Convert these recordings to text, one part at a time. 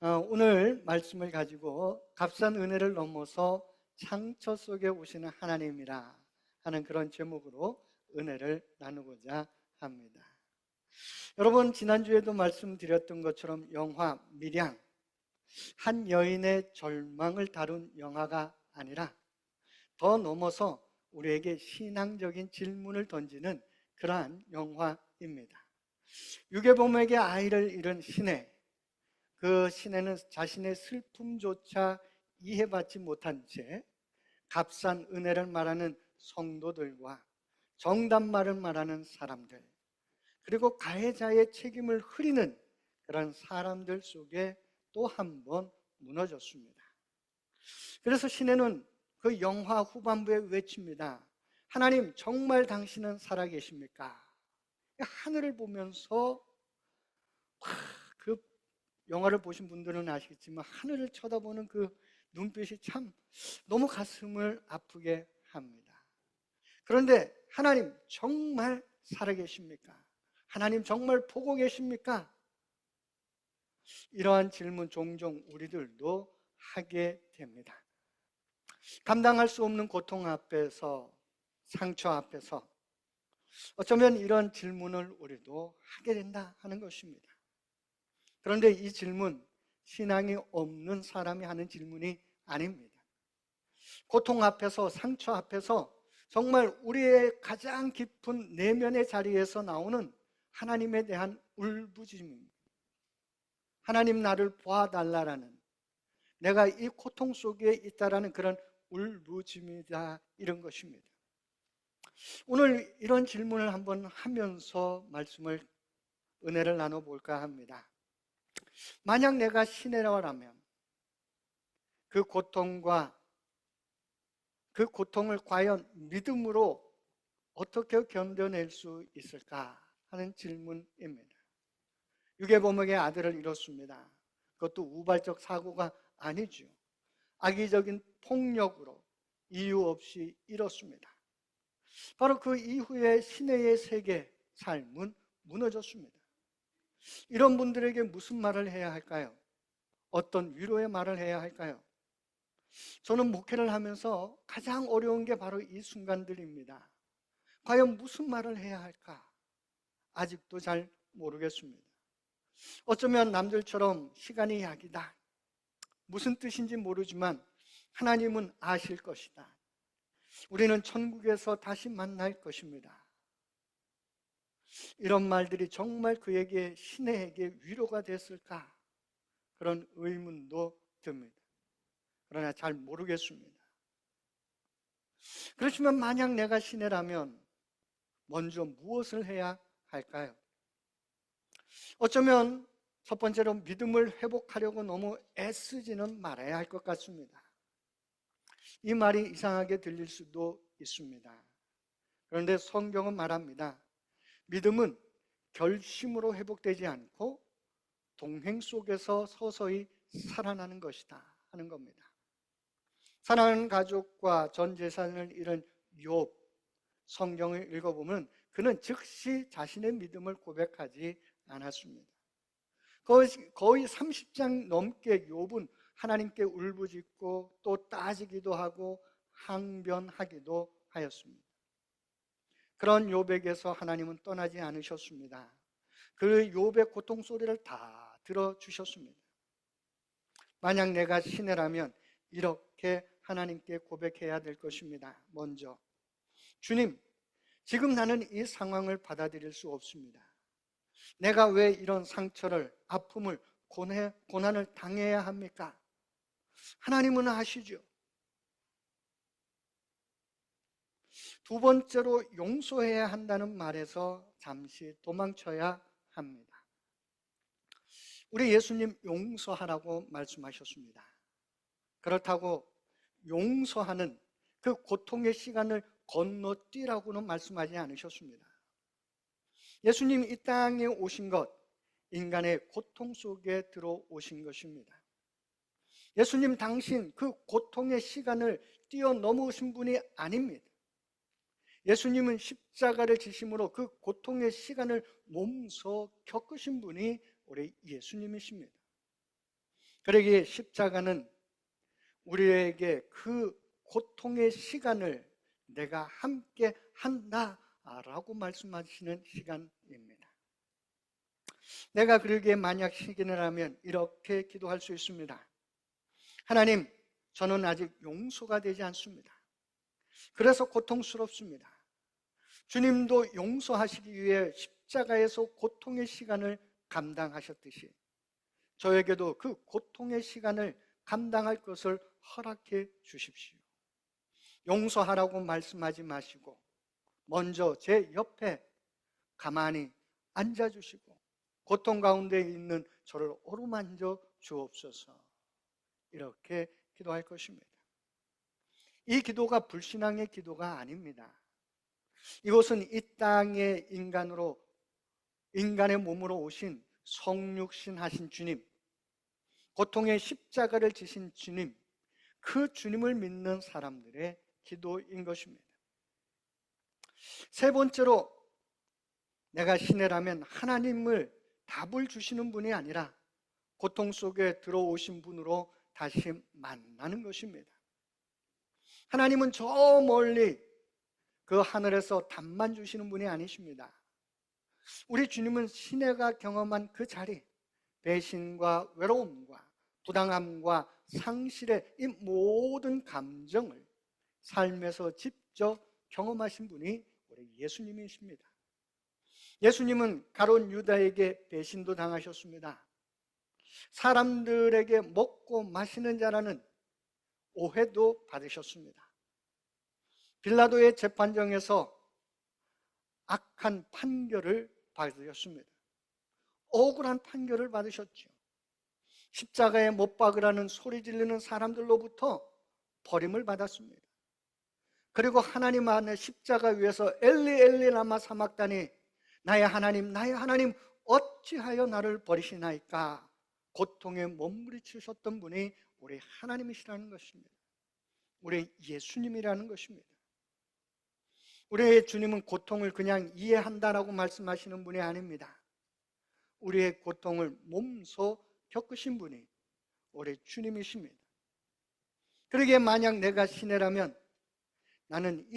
오늘 말씀을 가지고 값싼 은혜를 넘어서 상처 속에 오시는 하나님이라 하는 그런 제목으로 은혜를 나누고자 합니다. 여러분, 지난주에도 말씀드렸던 것처럼 영화 밀양, 한 여인의 절망을 다룬 영화가 아니라 더 넘어서 우리에게 신앙적인 질문을 던지는 그러한 영화입니다. 유괴범에게 아이를 잃은 시내, 그 시내는 자신의 슬픔조차 이해받지 못한 채 값싼 은혜를 말하는 성도들과 정답말을 말하는 사람들, 그리고 가해자의 책임을 흐리는 그런 사람들 속에 또 한 번 무너졌습니다. 그래서 시내는 그 영화 후반부에 외칩니다. 하나님, 정말 당신은 살아계십니까? 하늘을 보면서 그 영화를 보신 분들은 아시겠지만 하늘을 쳐다보는 그 눈빛이 참 너무 가슴을 아프게 합니다. 그런데 하나님 정말 살아계십니까? 하나님 정말 보고 계십니까? 이러한 질문 종종 우리들도 하게 됩니다. 감당할 수 없는 고통 앞에서, 상처 앞에서 어쩌면 이런 질문을 우리도 하게 된다 하는 것입니다. 그런데 이 질문, 신앙이 없는 사람이 하는 질문이 아닙니다. 고통 앞에서, 상처 앞에서 정말 우리의 가장 깊은 내면의 자리에서 나오는 하나님에 대한 울부짖음입니다. 하나님 나를 봐달라라는, 내가 이 고통 속에 있다라는 그런 울부짖음이다, 이런 것입니다. 오늘 이런 질문을 한번 하면서 은혜를 나눠볼까 합니다. 만약 내가 시내라면 그 고통을 과연 믿음으로 어떻게 견뎌낼 수 있을까 하는 질문입니다. 유괴범에게 아들을 잃었습니다. 그것도 우발적 사고가 아니죠. 악의적인 폭력으로 이유 없이 잃었습니다. 바로 그 이후에 시내의 세계, 삶은 무너졌습니다. 이런 분들에게 무슨 말을 해야 할까요? 어떤 위로의 말을 해야 할까요? 저는 목회를 하면서 가장 어려운 게 바로 이 순간들입니다. 과연 무슨 말을 해야 할까? 아직도 잘 모르겠습니다. 어쩌면 남들처럼 시간이 약이다, 무슨 뜻인지 모르지만 하나님은 아실 것이다, 우리는 천국에서 다시 만날 것입니다, 이런 말들이 정말 그에게, 시내에게 위로가 됐을까? 그런 의문도 듭니다. 그러나 잘 모르겠습니다. 그렇지만 만약 내가 시내라면 먼저 무엇을 해야 할까요? 어쩌면 첫 번째로 믿음을 회복하려고 너무 애쓰지는 말아야 할 것 같습니다. 이 말이 이상하게 들릴 수도 있습니다. 그런데 성경은 말합니다. 믿음은 결심으로 회복되지 않고 동행 속에서 서서히 살아나는 것이다 하는 겁니다. 사랑하는 가족과 전 재산을 잃은 욥, 성경을 읽어보면 그는 즉시 자신의 믿음을 고백하지 않았습니다. 거의 30장 넘게 욥은 하나님께 울부짖고 또 따지기도 하고 항변하기도 하였습니다. 그런 욥에게서 하나님은 떠나지 않으셨습니다. 그 욥의 고통 소리를 다 들어주셨습니다. 만약 내가 시내라면 이렇게 하나님께 고백해야 될 것입니다. 먼저, 주님, 지금 나는 이 상황을 받아들일 수 없습니다. 내가 왜 이런 상처를, 아픔을, 고난을 당해야 합니까? 하나님은 아시죠. 두 번째로, 용서해야 한다는 말에서 잠시 도망쳐야 합니다. 우리 예수님 용서하라고 말씀하셨습니다. 그렇다고 용서하는 그 고통의 시간을 건너뛰라고는 말씀하지 않으셨습니다. 예수님이 이 땅에 오신 것, 인간의 고통 속에 들어오신 것입니다. 예수님 당신 그 고통의 시간을 뛰어넘으신 분이 아닙니다. 예수님은 십자가를 지심으로 그 고통의 시간을 몸소 겪으신 분이 우리 예수님이십니다. 그러기에 십자가는 우리에게 그 고통의 시간을 내가 함께 한다라고 말씀하시는 시간입니다. 내가 그러기에 만약 시기를 하면 이렇게 기도할 수 있습니다. 하나님, 저는 아직 용서가 되지 않습니다. 그래서 고통스럽습니다. 주님도 용서하시기 위해 십자가에서 고통의 시간을 감당하셨듯이 저에게도 그 고통의 시간을 감당할 것을 허락해 주십시오. 용서하라고 말씀하지 마시고 먼저 제 옆에 가만히 앉아주시고 고통 가운데 있는 저를 어루만져 주옵소서. 이렇게 기도할 것입니다. 이 기도가 불신앙의 기도가 아닙니다. 이것은 이 땅의 인간의 몸으로 오신 성육신 하신 주님, 고통의 십자가를 지신 주님, 그 주님을 믿는 사람들의 기도인 것입니다. 세 번째로, 내가 시내라면 하나님을 답을 주시는 분이 아니라 고통 속에 들어오신 분으로 다시 만나는 것입니다. 하나님은 저 멀리 그 하늘에서 답만 주시는 분이 아니십니다. 우리 주님은 시내가 경험한 그 자리, 배신과 외로움과 부당함과 상실의 이 모든 감정을 삶에서 직접 경험하신 분이 우리 예수님이십니다. 예수님은 가룟 유다에게 배신도 당하셨습니다. 사람들에게 먹고 마시는 자라는 오해도 받으셨습니다. 빌라도의 재판정에서 악한 판결을 받으셨습니다. 억울한 판결을 받으셨죠. 십자가에 못 박으라는 소리 지르는 사람들로부터 버림을 받았습니다. 그리고 하나님 안에 십자가 위에서 엘리 엘리 라마 사막다니, 나의 하나님 어찌하여 나를 버리시나이까, 고통에 몸부림치셨던 분이 우리 하나님이시라는 것입니다. 우리 예수님이라는 것입니다. 우리의 주님은 고통을 그냥 이해한다라고 말씀하시는 분이 아닙니다. 우리의 고통을 몸소 겪으신 분이 우리 주님이십니다. 그러기에 만약 내가 시내라면 나는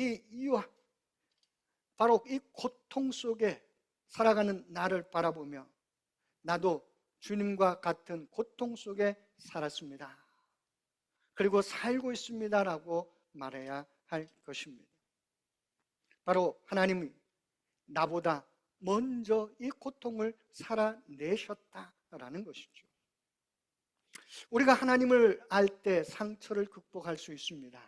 바로 이 고통 속에 살아가는 나를 바라보며 나도 주님과 같은 고통 속에 살았습니다. 그리고 살고 있습니다라고 말해야 할 것입니다. 바로 하나님이 나보다 먼저 이 고통을 살아내셨다라는 것이죠. 우리가 하나님을 알 때 상처를 극복할 수 있습니다.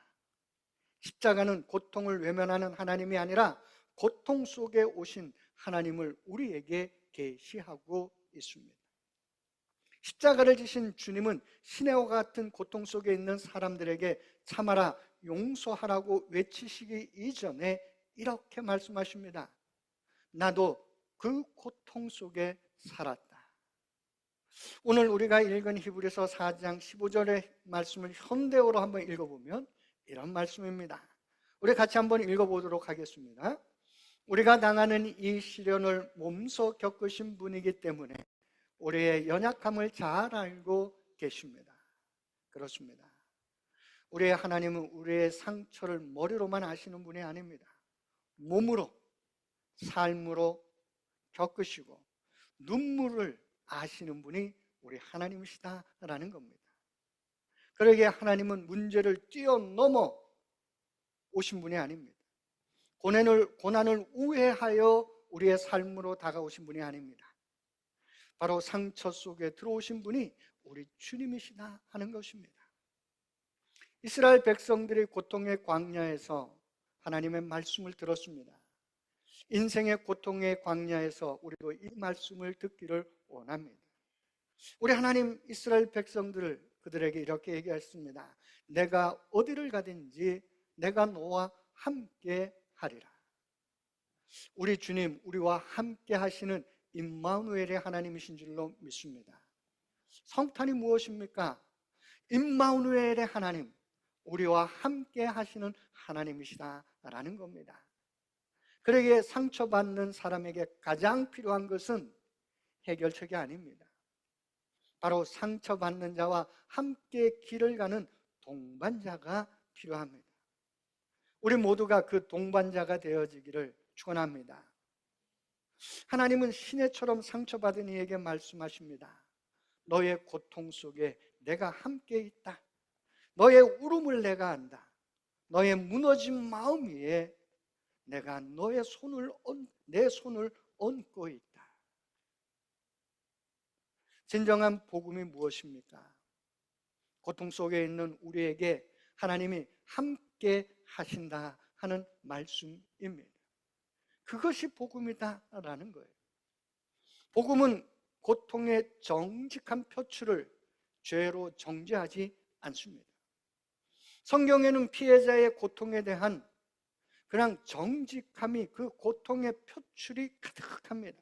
십자가는 고통을 외면하는 하나님이 아니라 고통 속에 오신 하나님을 우리에게 계시하고 있습니다. 십자가를 지신 주님은 시내와 같은 고통 속에 있는 사람들에게 참아라, 용서하라고 외치시기 이전에 이렇게 말씀하십니다. 나도 그 고통 속에 살았다. 오늘 우리가 읽은 히브리서 4장 15절의 말씀을 현대어로 한번 읽어보면 이런 말씀입니다. 우리 같이 한번 읽어보도록 하겠습니다. 우리가 당하는 이 시련을 몸소 겪으신 분이기 때문에 우리의 연약함을 잘 알고 계십니다. 그렇습니다. 우리의 하나님은 우리의 상처를 머리로만 아시는 분이 아닙니다. 몸으로, 삶으로 겪으시고 눈물을 아시는 분이 우리 하나님이시다라는 겁니다. 그러기에 하나님은 문제를 뛰어넘어 오신 분이 아닙니다. 고난을 우회하여 우리의 삶으로 다가오신 분이 아닙니다. 바로 상처 속에 들어오신 분이 우리 주님이시다 하는 것입니다. 이스라엘 백성들이 고통의 광야에서 하나님의 말씀을 들었습니다. 인생의 고통의 광야에서 우리도 이 말씀을 듣기를 원합니다. 우리 하나님 이스라엘 백성들을 그들에게 이렇게 얘기했습니다. 내가 어디를 가든지 내가 너와 함께 하리라. 우리 주님, 우리와 함께 하시는 임마누엘의 하나님이신 줄로 믿습니다. 성탄이 무엇입니까? 임마누엘의 하나님, 우리와 함께 하시는 하나님이시다라는 겁니다. 그러기에 상처받는 사람에게 가장 필요한 것은 해결책이 아닙니다. 바로 상처받는 자와 함께 길을 가는 동반자가 필요합니다. 우리 모두가 그 동반자가 되어지기를 축원합니다. 하나님은 시내처럼 상처받은 이에게 말씀하십니다. 너의 고통 속에 내가 함께 있다. 너의 울음을 내가 안다. 너의 무너진 마음 위에 내가 내 손을 얹고 있다. 진정한 복음이 무엇입니까? 고통 속에 있는 우리에게 하나님이 함께 하신다 하는 말씀입니다. 그것이 복음이다라는 거예요. 복음은 고통의 정직한 표출을 죄로 정죄하지 않습니다. 성경에는 피해자의 고통에 대한 그냥 정직함이, 그 고통의 표출이 가득합니다.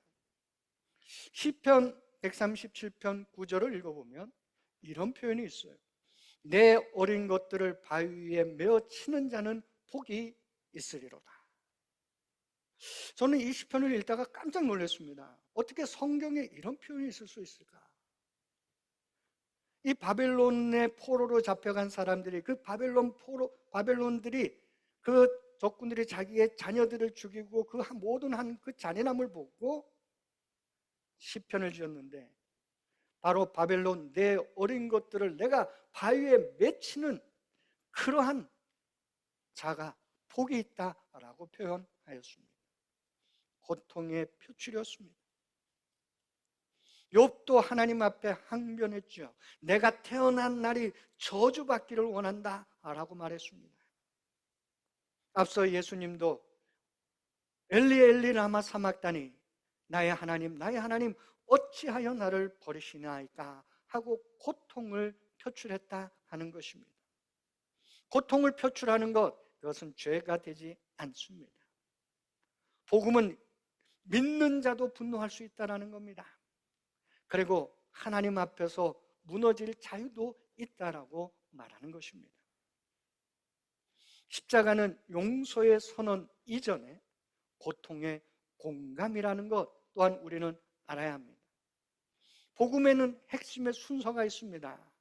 시편 137편 9절을 읽어보면 이런 표현이 있어요. 내 어린 것들을 바위 위에 메어 치는 자는 복이 있으리로다. 저는 이 시편을 읽다가 깜짝 놀랐습니다. 어떻게 성경에 이런 표현이 있을 수 있을까? 이 바벨론의 포로로 잡혀간 사람들이, 그 바벨론들이, 그 적군들이 자기의 자녀들을 죽이고 그 모든 그 잔인함을 보고 시편을 지었는데, 바로 바벨론 내 어린 것들을 내가 바위에 맺히는 그러한 자가 복이 있다라고 표현하였습니다. 고통의 표출이었습니다. 욥도 하나님 앞에 항변했죠. 내가 태어난 날이 저주받기를 원한다라고 말했습니다. 앞서 예수님도 엘리 엘리 라마 사막다니, 나의 하나님 어찌하여 나를 버리시나이까 하고 고통을 표출했다 하는 것입니다. 고통을 표출하는 것, 그것은 죄가 되지 않습니다. 복음은 믿는 자도 분노할 수 있다는 겁니다. 그리고 하나님 앞에서 무너질 자유도 있다라고 말하는 것입니다. 십자가는 용서의 선언 이전에 고통의 공감이라는 것 또한 우리는 알아야 합니다. 복음에는 핵심의 순서가 있습니다.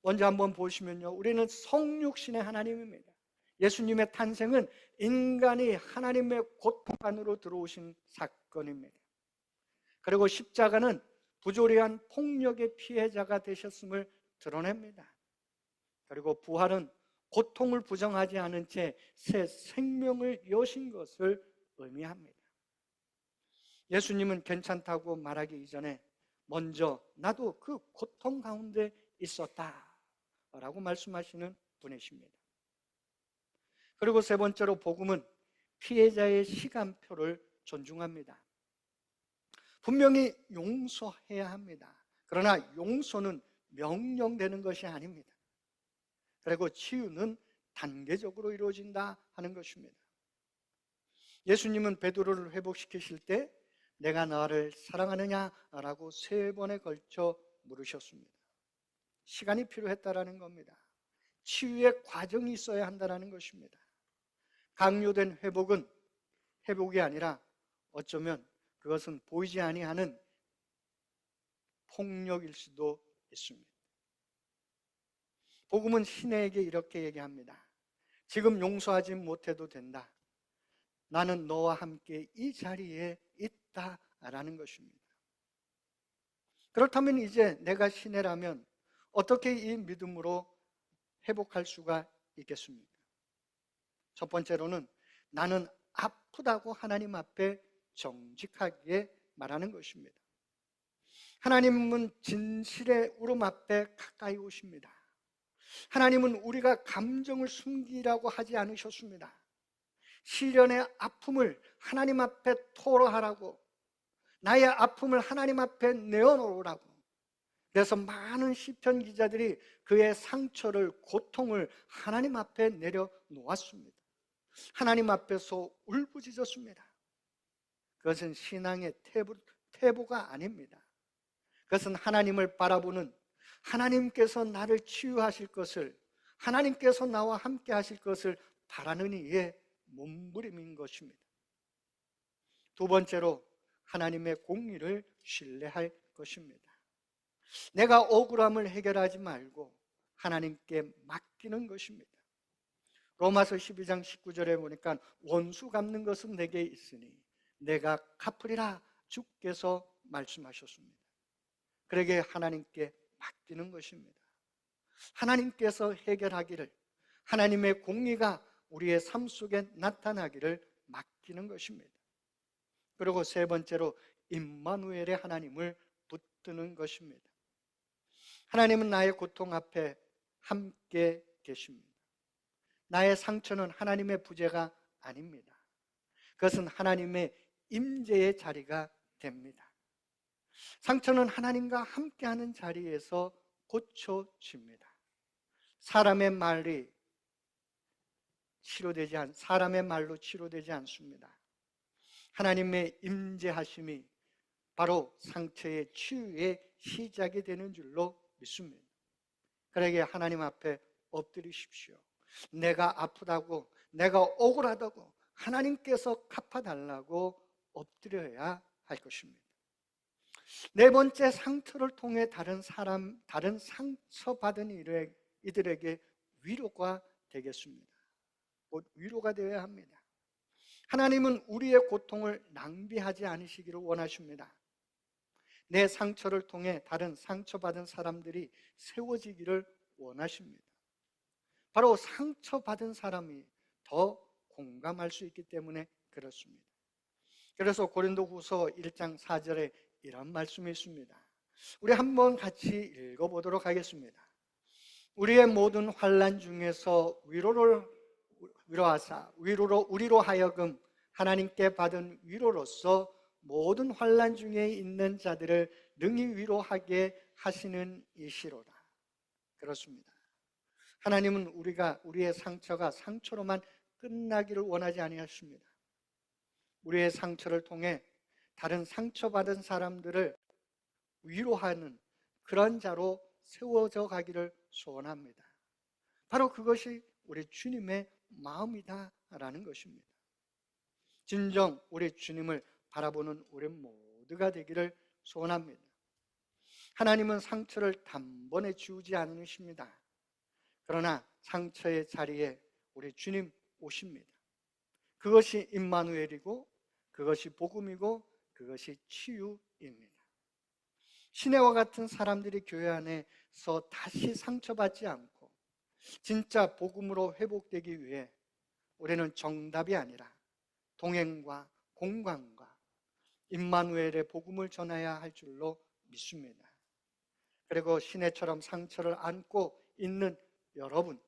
먼저 한번 보시면요, 우리는 성육신의 하나님입니다. 예수님의 탄생은 인간이 하나님의 고통 안으로 들어오신 사건입니다. 그리고 십자가는 부조리한 폭력의 피해자가 되셨음을 드러냅니다. 그리고 부활은 고통을 부정하지 않은 채 새 생명을 여신 것을 의미합니다. 예수님은 괜찮다고 말하기 이전에 먼저 나도 그 고통 가운데 있었다라고 말씀하시는 분이십니다. 그리고 세 번째로 복음은 피해자의 시간표를 존중합니다. 분명히 용서해야 합니다. 그러나 용서는 명령되는 것이 아닙니다. 그리고 치유는 단계적으로 이루어진다 하는 것입니다. 예수님은 베드로를 회복시키실 때 내가 너를 사랑하느냐라고 3번에 걸쳐 물으셨습니다. 시간이 필요했다라는 겁니다. 치유의 과정이 있어야 한다는 것입니다. 강요된 회복이 아니라 어쩌면 그것은 보이지 아니하는 폭력일 수도 있습니다. 복음은 시내에게 이렇게 얘기합니다. 지금 용서하지 못해도 된다. 나는 너와 함께 이 자리에 있다라는 것입니다. 그렇다면 이제 내가 시내라면 어떻게 이 믿음으로 회복할 수가 있겠습니까? 첫 번째로는 나는 아프다고 하나님 앞에 정직하게 말하는 것입니다. 하나님은 진실의 울음 앞에 가까이 오십니다. 하나님은 우리가 감정을 숨기라고 하지 않으셨습니다. 시련의 아픔을 하나님 앞에 토로하라고, 나의 아픔을 하나님 앞에 내어놓으라고. 그래서 많은 시편 기자들이 그의 상처를, 고통을 하나님 앞에 내려놓았습니다. 하나님 앞에서 울부짖었습니다. 그것은 신앙의 태보가 아닙니다. 그것은 하나님을 바라보는, 하나님께서 나를 치유하실 것을, 하나님께서 나와 함께 하실 것을 바라는 이의 몸부림인 것입니다. 두 번째로 하나님의 공의를 신뢰할 것입니다. 내가 억울함을 해결하지 말고 하나님께 맡기는 것입니다. 로마서 12장 19절에 보니까 원수 갚는 것은 내게 있으니 내가 갚으리라 주께서 말씀하셨습니다. 그러게 하나님께 맡기는 것입니다. 하나님께서 해결하기를, 하나님의 공의가 우리의 삶 속에 나타나기를 맡기는 것입니다. 그리고 세 번째로 임마누엘의 하나님을 붙드는 것입니다. 하나님은 나의 고통 앞에 함께 계십니다. 나의 상처는 하나님의 부재가 아닙니다. 그것은 하나님의 임재의 자리가 됩니다. 상처는 하나님과 함께하는 자리에서 고쳐집니다. 사람의 말로 치료되지 않습니다. 하나님의 임재하심이 바로 상처의 치유의 시작이 되는 줄로 믿습니다. 그러기에 하나님 앞에 엎드리십시오. 내가 아프다고, 내가 억울하다고 하나님께서 갚아달라고 엎드려야 할 것입니다. 네 번째, 상처를 통해 다른 상처받은 이들에게 위로가 되겠습니다. 곧 위로가 되어야 합니다. 하나님은 우리의 고통을 낭비하지 않으시기를 원하십니다. 내 상처를 통해 다른 상처받은 사람들이 세워지기를 원하십니다. 바로 상처받은 사람이 더 공감할 수 있기 때문에 그렇습니다. 그래서 고린도후서 1장 4절에 이런 말씀이 있습니다. 우리 한번 같이 읽어보도록 하겠습니다. 우리의 모든 환난 중에서 우리로 하여금 하나님께 받은 위로로서 모든 환난 중에 있는 자들을 능히 위로하게 하시는 이시로다. 그렇습니다. 하나님은 우리의 상처가 상처로만 끝나기를 원하지 아니하십니다. 우리의 상처를 통해 다른 상처받은 사람들을 위로하는 그런 자로 세워져 가기를 소원합니다. 바로 그것이 우리 주님의 마음이다라는 것입니다. 진정 우리 주님을 바라보는 우리 모두가 되기를 소원합니다. 하나님은 상처를 단번에 지우지 않으십니다. 그러나 상처의 자리에 우리 주님 오십니다. 그것이 임마누엘이고, 그것이 복음이고, 그것이 치유입니다. 시내와 같은 사람들이 교회 안에서 다시 상처받지 않고 진짜 복음으로 회복되기 위해 우리는 정답이 아니라 동행과 공감과 임마누엘의 복음을 전해야 할 줄로 믿습니다. 그리고 시내처럼 상처를 안고 있는 여러분,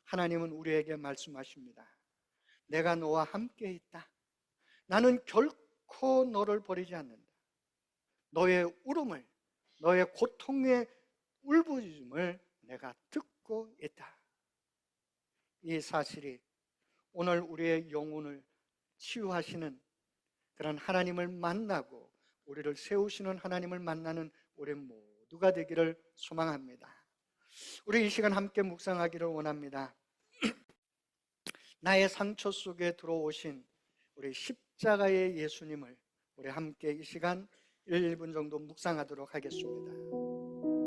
하나님은 우리에게 말씀하십니다. 내가 너와 함께 있다. 나는 결코 너를 버리지 않는다. 너의 울음을, 너의 고통의 울부짖음을 내가 듣고 있다. 이 사실이 오늘 우리의 영혼을 치유하시는 그런 하나님을 만나고 우리를 세우시는 하나님을 만나는 우리 모두가 되기를 소망합니다. 우리 이 시간 함께 묵상하기를 원합니다. 나의 상처 속에 들어오신 우리 십자가의 예수님을 우리 함께 이 시간 1분 정도 묵상하도록 하겠습니다.